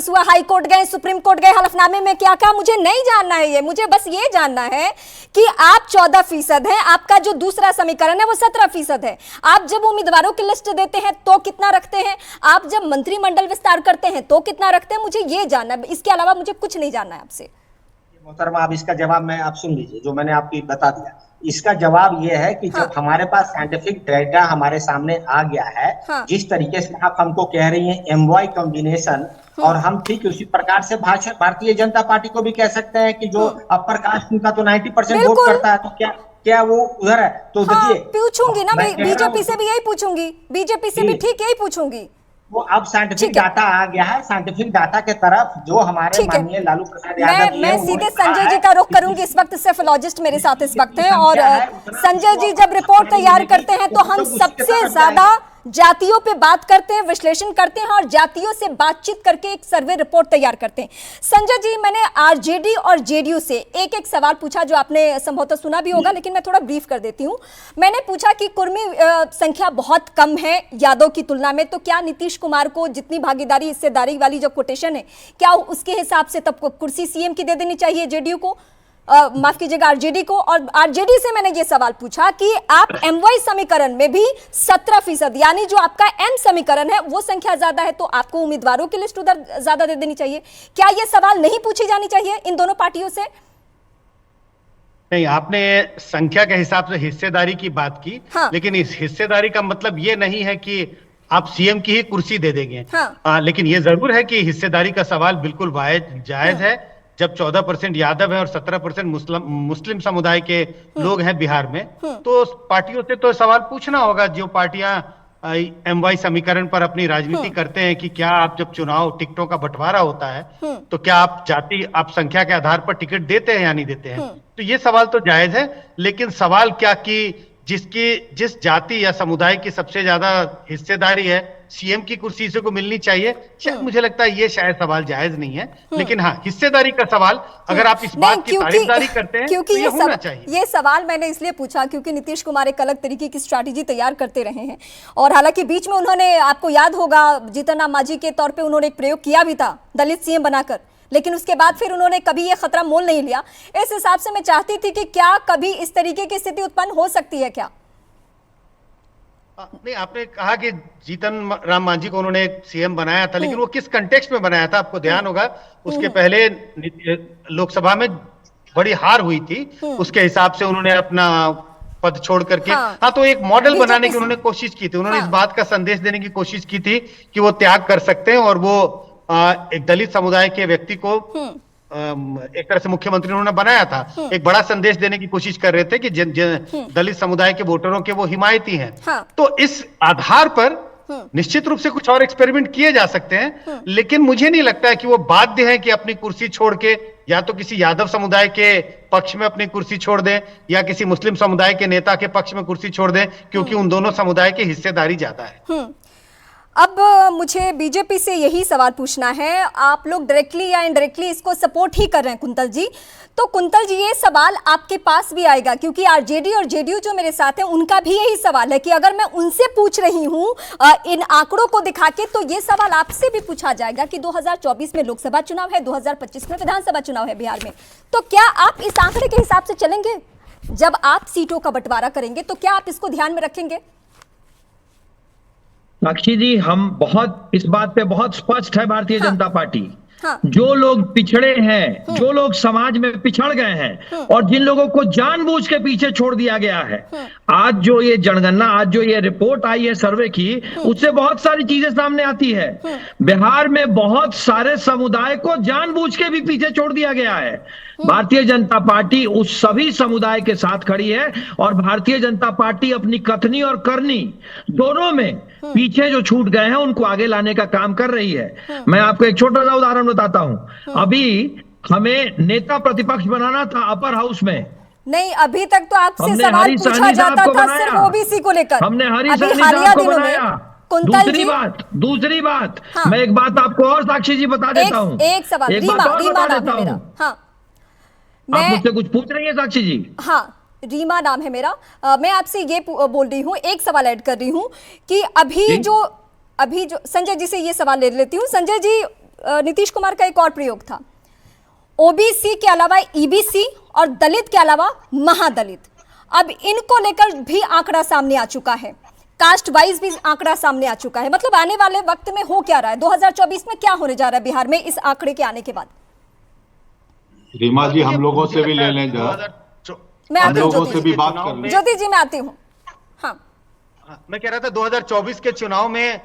हुआ, high court गए, supreme court गए, हलफनामे में क्या क्या, मुझे नहीं जानना है ये। मुझे बस ये जानना है कि आप 14% हैं, आपका जो दूसरा समीकरण है वो 17% है। आप जब उम्मीदवारों की लिस्ट देते हैं तो कितना रखते हैं, आप जब मंत्रिमंडल विस्तार करते हैं तो कितना रखते हैं, मुझे ये जानना है। इसके अलावा मुझे कुछ नहीं जानना है आपसे। मोहतरमा, आप इसका जवाब मैं आप सुन लीजिए, जो मैंने आपको बता दिया। इसका जवाब यह है कि जब हमारे पास साइंटिफिक डेटा हमारे सामने आ गया है, जिस तरीके से आप हमको कह रही हैं एमवाई कॉम्बिनेशन, और हम ठीक उसी प्रकार से भारतीय जनता पार्टी को भी कह सकते हैं कि जो अपर कास्ट का तो 90% वोट करता है, तो क्या क्या वो उधर है? तो देखिए, पूछूंगी ना, बीजेपी से भी यही पूछूंगी, बीजेपी से भी ठीक यही पूछूंगी। वो अब साइंटिफिक डाटा आ गया है, साइंटिफिक डाटा के तरफ जो हमारे माननीय लालू प्रसाद यादव जी, मैं सीधे संजय जी का रुख करूंगी। इस वक्त सेफोलॉजिस्ट मेरे साथ इस वक्त हैं, और संजय जी जब रिपोर्ट तैयार करते हैं तो हम सबसे ज्यादा जातियों पे बात करते हैं, विश्लेषण करते हैं और जातियों से बातचीत करके एक सर्वे रिपोर्ट तैयार करते हैं। संजय जी, मैंने आरजेडी और जेडीयू से एक एक सवाल पूछा जो आपने संभवतः सुना भी होगा, लेकिन मैं थोड़ा ब्रीफ कर देती हूं। मैंने पूछा कि कुर्मी संख्या बहुत कम है यादव की तुलना में, तो क्या नीतीश कुमार को जितनी भागीदारी हिस्सेदारी वाली जो कोटेशन है, क्या उसके हिसाब से तब कुर्सी सीएम की दे देनी चाहिए जेडीयू को, माफ कीजिएगा आरजेडी को। और आरजेडी से मैंने ये सवाल पूछा कि आप एमवाई समीकरण में भी 17%, यानी जो आपका एम समीकरण है वो संख्या ज्यादा है, तो आपको उम्मीदवारों की लिस्ट उधर ज्यादा दे देनी चाहिए। क्या ये सवाल नहीं पूछी जानी चाहिए इन दोनों पार्टियों से? नहीं, आपने संख्या के हिसाब से हिस्सेदारी की बात की, लेकिन इस हिस्सेदारी का मतलब ये नहीं है कि आप सीएम की ही कुर्सी दे देंगे। लेकिन ये जरूर है कि हिस्सेदारी का सवाल बिल्कुल जायज है। जब 14% यादव है और 17% मुस्लिम समुदाय के लोग हैं बिहार में, तो पार्टियों से तो सवाल पूछना होगा, जो पार्टियां एमवाई समीकरण पर अपनी राजनीति करते हैं, कि क्या आप जब चुनाव टिकटों का बंटवारा होता है तो क्या आप संख्या के आधार पर टिकट देते हैं या नहीं देते हैं। तो ये सवाल तो जायज है, लेकिन सवाल क्या कि जिस जाति या समुदाय की सबसे ज्यादा हिस्सेदारी है, सीएम की कुर्सी से को मिलनी चाहिए, शायद मुझे लगता है ये शायद सवाल जायज नहीं है। लेकिन हाँ, हिस्सेदारी का सवाल अगर आप इस बात की तारीफदारी करते हैं क्योंकि तो ये होना चाहिए। ये सवाल मैंने इसलिए पूछा क्योंकि नीतीश कुमार एक अलग तरीके की स्ट्रैटेजी तैयार करते रहे हैं, और हालांकि बीच में उन्होंने, आपको याद होगा, जीतन राम मांझी के तौर पर उन्होंने एक प्रयोग किया भी था दलित सीएम बनाकर, लेकिन उसके बाद फिर उन्होंने कभी ये खतरा मोल नहीं लिया। इस हिसाब से मैं चाहती थी कि क्या कभी इस तरीके की स्थिति उत्पन्न हो सकती है क्या? नहीं, आपने कहा कि जीतन राम मांझी को उन्होंने सीएम बनाया था, लेकिन वो किस कंटेक्स्ट में बनाया था आपको ध्यान होगा। उसके पहले लोकसभा में बड़ी हार हुई थी, उसके हिसाब से उन्होंने अपना पद छोड़ करके, तो एक मॉडल बनाने की उन्होंने कोशिश की थी। उन्होंने इस बात का संदेश देने की कोशिश की थी कि वो त्याग कर सकते हैं, और वो एक दलित समुदाय के व्यक्ति को एक तरह से मुख्यमंत्री उन्होंने बनाया था। एक बड़ा संदेश देने की कोशिश कर रहे थे कि दलित समुदाय के वोटरों के वो हिमायती हैं। तो इस आधार पर निश्चित रूप से कुछ और एक्सपेरिमेंट किए जा सकते हैं, लेकिन मुझे नहीं लगता है कि वो बाध्य हैं कि अपनी कुर्सी छोड़ के या तो किसी यादव समुदाय के पक्ष में अपनी कुर्सी छोड़ दें या किसी मुस्लिम समुदाय के नेता के पक्ष में कुर्सी छोड़ दें, क्योंकि उन दोनों समुदाय की हिस्सेदारी ज्यादा है। अब मुझे बीजेपी से यही सवाल पूछना है, आप लोग डायरेक्टली या इनडायरेक्टली इसको सपोर्ट ही कर रहे हैं कुंतल जी, तो कुंतल जी ये सवाल आपके पास भी आएगा, क्योंकि आरजेडी और जेडीयू जो मेरे साथ हैं उनका भी यही सवाल है कि अगर मैं उनसे पूछ रही हूं इन आंकड़ों को दिखा के, तो ये सवाल आपसे भी पूछा जाएगा कि 2024 में लोकसभा चुनाव है, 2025 में विधानसभा चुनाव है बिहार में, तो क्या आप इस आंकड़े के हिसाब से चलेंगे? जब आप सीटों का बंटवारा करेंगे तो क्या आप इसको ध्यान में रखेंगे? साक्षी जी, हम बहुत इस बात पे बहुत स्पष्ट है भारतीय जनता पार्टी। जो लोग पिछड़े हैं, जो लोग समाज में पिछड़ गए हैं और जिन लोगों को जानबूझ के पीछे छोड़ दिया गया है, आज जो ये जनगणना, आज जो ये रिपोर्ट आई है सर्वे की, उससे बहुत सारी चीजें सामने आती है। बिहार में बहुत सारे समुदाय को जानबूझ के भी पीछे छोड़ दिया गया है। भारतीय जनता पार्टी उस सभी समुदाय के साथ खड़ी है, और भारतीय जनता पार्टी अपनी कथनी और करनी दोनों में पीछे जो छूट गए हैं उनको आगे लाने का काम कर रही है। मैं आपको एक छोटा सा उदाहरण बताता हूं। अभी हमें नेता प्रतिपक्ष बनाना था अपर हाउस में, नहीं, अभी तक तो आपसे सवाल पूछा जाता था सिर्फ ओबीसी को लेकर। हमने हरी हालिया दिनों में दूसरी बात मैं एक बात आपको और साक्षी जी बता देता हूं। एक सवाल, रीमा नाम है मेरा। हाँ, आप मुझसे कुछ पूछ रही है साक्षी जी? हाँ, रीमा नाम है मेरा। मैं आपसे ये बोल रही हूँ, एक सवाल ऐड कर रही हूँ कि अभी जो संजय जी से ये सवाल ले लेती हूँ। संजय जी, नीतीश कुमार का एक और प्रयोग था, ओबीसी के अलावा ईबीसी और दलित के अलावा महादलित। अब इनको लेकर भी आंकड़ा सामने आ चुका है, कास्ट वाइज भी आंकड़ा सामने आ चुका है। मतलब आने वाले वक्त में हो क्या रहा है, 2024 में क्या होने जा रहा है बिहार में इस आंकड़े के आने के बाद? रीमा जी, हम लोगों से भी ले लें जरा, मैं हम आती हूँ लोगों से भी बात कर लें। ज्योति जी मैं आती हूँ। हाँ, मैं कह रहा था 2024 के चुनाव में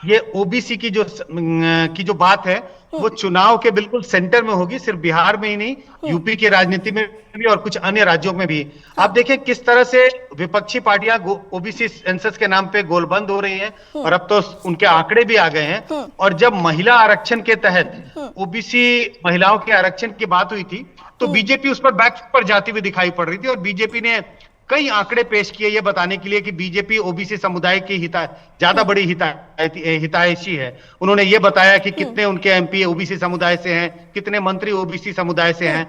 ये ओबीसी की जो बात है वो चुनाव के बिल्कुल सेंटर में होगी, सिर्फ बिहार में ही नहीं, यूपी की राजनीति में भी और कुछ अन्य राज्यों में भी। आप देखें किस तरह से विपक्षी पार्टियां ओबीसी सेंसस के नाम पे गोलबंद हो रही हैं और अब तो उनके आंकड़े भी आ गए हैं। और जब महिला आरक्षण के तहत ओबीसी महिलाओं के आरक्षण की बात हुई थी तो बीजेपी उस पर बैक पर जाती हुई दिखाई पड़ रही थी और बीजेपी ने कई आंकड़े पेश किए ये बताने के लिए कि बीजेपी ओबीसी समुदाय की ज्यादा बड़ी हितैषी है। उन्होंने ये बताया कि कितने उनके एमपी ओबीसी समुदाय से हैं, कितने मंत्री ओबीसी समुदाय से हैं।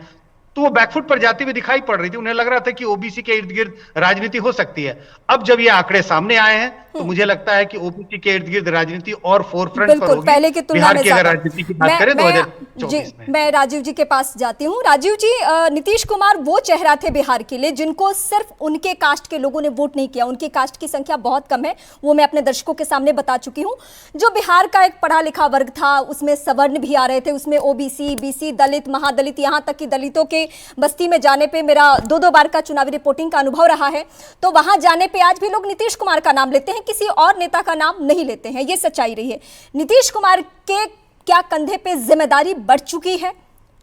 तो वो बैकफुट पर जाती हुई दिखाई पड़ रही थी। उन्हें लग रहा था कि ओबीसी के इर्द गिर्द राजनीति हो सकती है। अब जब ये आंकड़े सामने आए हैं तो मुझे लगता है कि ओबीसी के इर्द गिर्द राजनीति और फोरफ्रंट पर होगी। पहले की तुलना बिहार में की अगर राजनीति की बात करें 2024 में। मैं राजीव जी के पास जाती हूँ। राजीव जी, नीतीश कुमार वो चेहरा थे बिहार के लिए जिनको सिर्फ उनके कास्ट के लोगों ने वोट नहीं किया। उनकी कास्ट की संख्या बहुत कम है, वो मैं अपने दर्शकों के सामने बता चुकी हूँ। जो बिहार का एक पढ़ा लिखा वर्ग था उसमें सवर्ण भी आ रहे थे, उसमें ओबीसी, बीसी, दलित, महादलित, यहाँ तक कि दलितों के बस्ती में जाने पे मेरा 2-2 बार का चुनावी रिपोर्टिंग का अनुभव रहा है। तो वहां जाने पे आज भी लोग नीतीश कुमार का नाम लेते हैं, किसी और नेता का नाम नहीं लेते हैं। ये सच्चाई रही है। नीतीश कुमार के क्या कंधे पे जिम्मेदारी बढ़ चुकी है?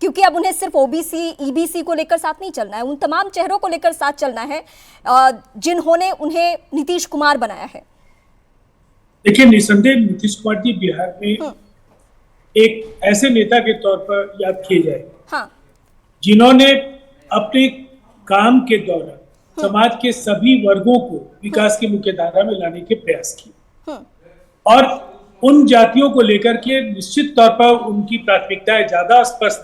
क्योंकि अब उन्हें सिर्फ ओबीसी, ईबीसी को लेकर साथ नहीं चलना है, उन तमाम चेहरों को लेकर साथ चलना है जिन्होंने उन्हें नीतीश कुमार बनाया है। देखिए, निसंदेह नीतीश कुमार जी बिहार में एक ऐसे नेता के तौर पर याद किए जाए, हाँ, जिन्होंने अपने काम के दौरान समाज के सभी वर्गों को विकास की मुख्यधारा में लाने के प्रयास किए और उन जातियों को लेकर के निश्चित तौर पर उनकी प्राथमिकताएं ज्यादा स्पष्ट।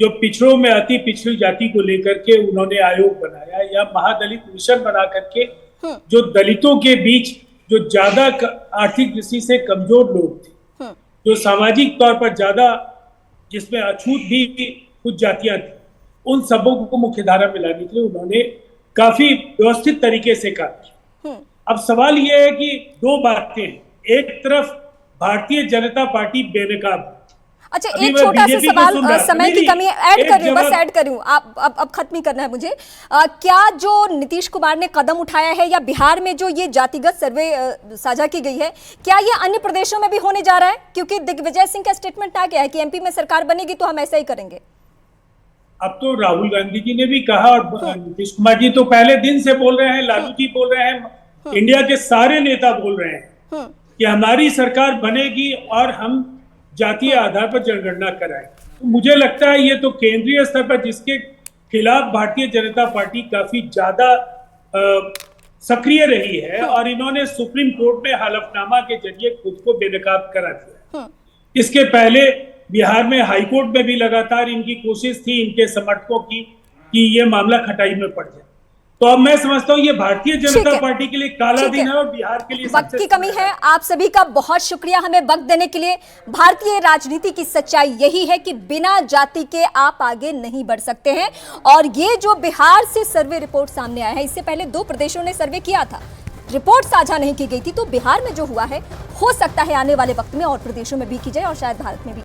जो पिछड़ों में आती पिछड़ी जाति को लेकर के उन्होंने आयोग बनाया या महादलित मिशन बना करके जो दलितों के बीच जो ज्यादा आर्थिक दृष्टि से कमजोर लोग थे, जो सामाजिक तौर पर ज्यादा जिसमें अछूत भी कुछ जातियां थी, उन सबों को मुख्यधारा में लाने के लिए उन्होंने काफी व्यवस्थित तरीके से काम किया। अब सवाल यह है कि दो बातें हैं। एक तरफ भारतीय जनता पार्टी बेनकाब। अच्छा, एक छोटा सा सवाल, समय की कमी है, ऐड कर रही हूँ, बस ऐड कर रही हूँ, आप अब खत्म ही करना है मुझे। क्या जो नीतीश कुमार ने कदम उठाया है या बिहार में जो ये जातिगत सर्वे साझा की गई है, क्या ये अन्य प्रदेशों में भी होने जा रहा है? क्योंकि दिग्विजय सिंह का स्टेटमेंट आ गया है कि एमपी में सरकार बनेगी तो हम ऐसा ही करेंगे। अब तो राहुल गांधी जी ने भी कहा और नीतीश कुमार जी तो पहले दिन से बोल रहे हैं, लालू जी बोल रहे हैं, इंडिया के सारे नेता बोल रहे हैं कि हमारी सरकार बनेगी और हम जातीय आधार पर जनगणना कराएं। तो मुझे लगता है ये तो केंद्रीय स्तर पर जिसके खिलाफ भारतीय जनता पार्टी काफी ज्यादा सक्रिय रही है और इन्होंने सुप्रीम कोर्ट में हलफनामा के जरिए खुद को बेनकाब करा दिया। इसके पहले बिहार में हाईकोर्ट में भी लगातार इनकी कोशिश थी इनके समर्थकों की कि ये मामला खटाई में पड़ जाए। तो अब मैं समझता हूँ ये भारतीय जनता पार्टी के लिए काला दिन है और बिहार के लिए वक्त की कमी है। आप सभी का बहुत शुक्रिया हमें वक्त देने के लिए। भारतीय राजनीति की सच्चाई यही है कि बिना जाति के आप आगे नहीं बढ़ सकते हैं। और ये जो बिहार से सर्वे रिपोर्ट सामने आया है, इससे पहले 2 प्रदेशों ने सर्वे किया था, रिपोर्ट साझा नहीं की गई थी। तो बिहार में जो हुआ है, हो सकता है आने वाले वक्त में और प्रदेशों में भी की जाए और शायद भारत में भी।